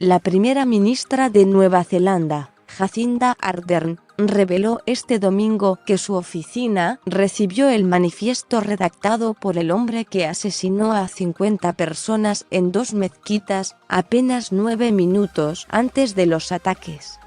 La primera ministra de Nueva Zelanda, Jacinda Ardern, reveló este domingo que su oficina recibió el manifiesto redactado por el hombre que asesinó a 50 personas en 2 mezquitas, apenas 9 minutos antes de los ataques.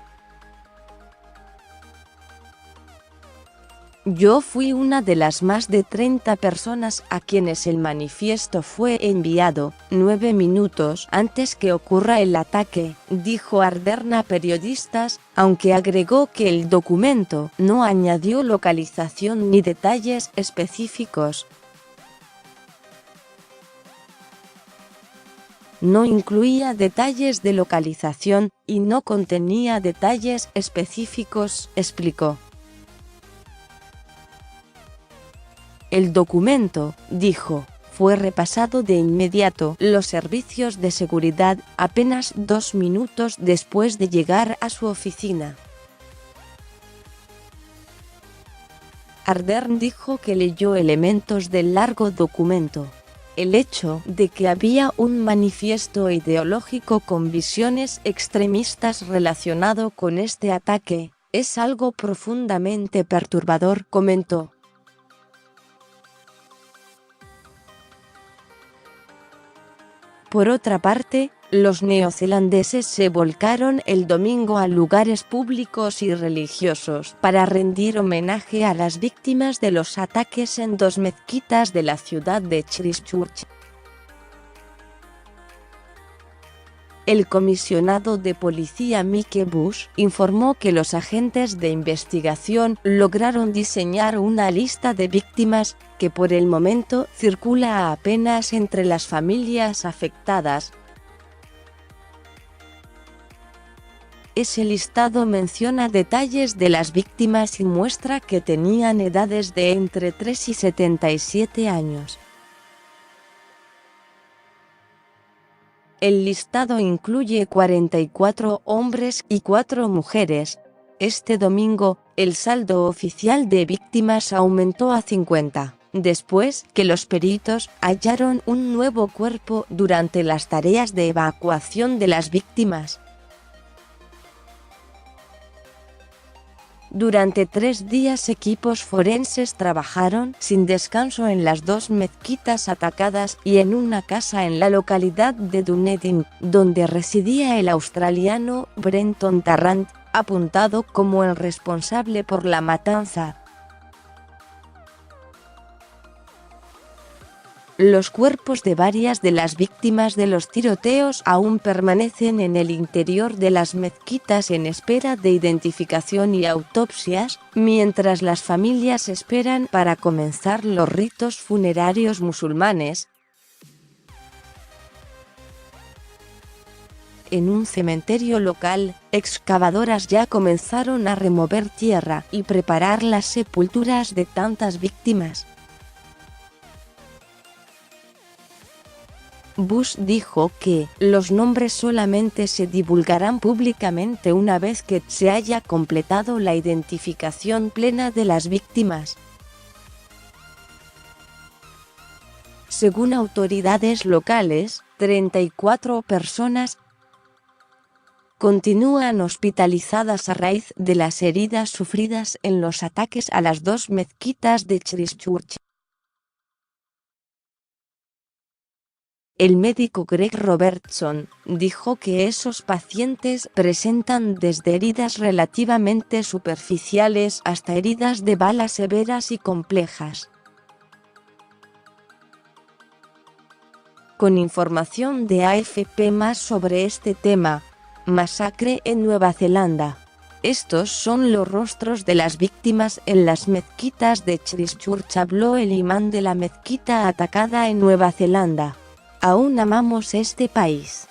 Yo fui una de las más de 30 personas a quienes el manifiesto fue enviado, 9 minutos antes que ocurra el ataque, dijo Ardern a periodistas, aunque agregó que el documento no añadió localización ni detalles específicos. No incluía detalles de localización y no contenía detalles específicos, explicó. El documento, dijo, fue repasado de inmediato los servicios de seguridad apenas 2 minutos después de llegar a su oficina. Ardern dijo que leyó elementos del largo documento. El hecho de que había un manifiesto ideológico con visiones extremistas relacionado con este ataque es algo profundamente perturbador, comentó. Por otra parte, los neozelandeses se volcaron el domingo a lugares públicos y religiosos para rendir homenaje a las víctimas de los ataques en 2 mezquitas de la ciudad de Christchurch. El comisionado de policía Mike Bush informó que los agentes de investigación lograron diseñar una lista de víctimas que por el momento circula apenas entre las familias afectadas. Ese listado menciona detalles de las víctimas y muestra que tenían edades de entre 3 y 77 años. El listado incluye 44 hombres y 4 mujeres. Este domingo, el saldo oficial de víctimas aumentó a 50, después que los peritos hallaron un nuevo cuerpo durante las tareas de evacuación de las víctimas. Durante 3 días equipos forenses trabajaron sin descanso en las 2 mezquitas atacadas y en una casa en la localidad de Dunedin, donde residía el australiano Brenton Tarrant, apuntado como el responsable por la matanza. Los cuerpos de varias de las víctimas de los tiroteos aún permanecen en el interior de las mezquitas en espera de identificación y autopsias, mientras las familias esperan para comenzar los ritos funerarios musulmanes. En un cementerio local, excavadoras ya comenzaron a remover tierra y preparar las sepulturas de tantas víctimas. Bush dijo que los nombres solamente se divulgarán públicamente una vez que se haya completado la identificación plena de las víctimas. Según autoridades locales, 34 personas continúan hospitalizadas a raíz de las heridas sufridas en los ataques a las 2 mezquitas de Christchurch. El médico Greg Robertson dijo que esos pacientes presentan desde heridas relativamente superficiales hasta heridas de bala severas y complejas. Con información de AFP más sobre este tema, masacre en Nueva Zelanda. Estos son los rostros de las víctimas en las mezquitas de Christchurch, habló el imán de la mezquita atacada en Nueva Zelanda. Aún amamos este país.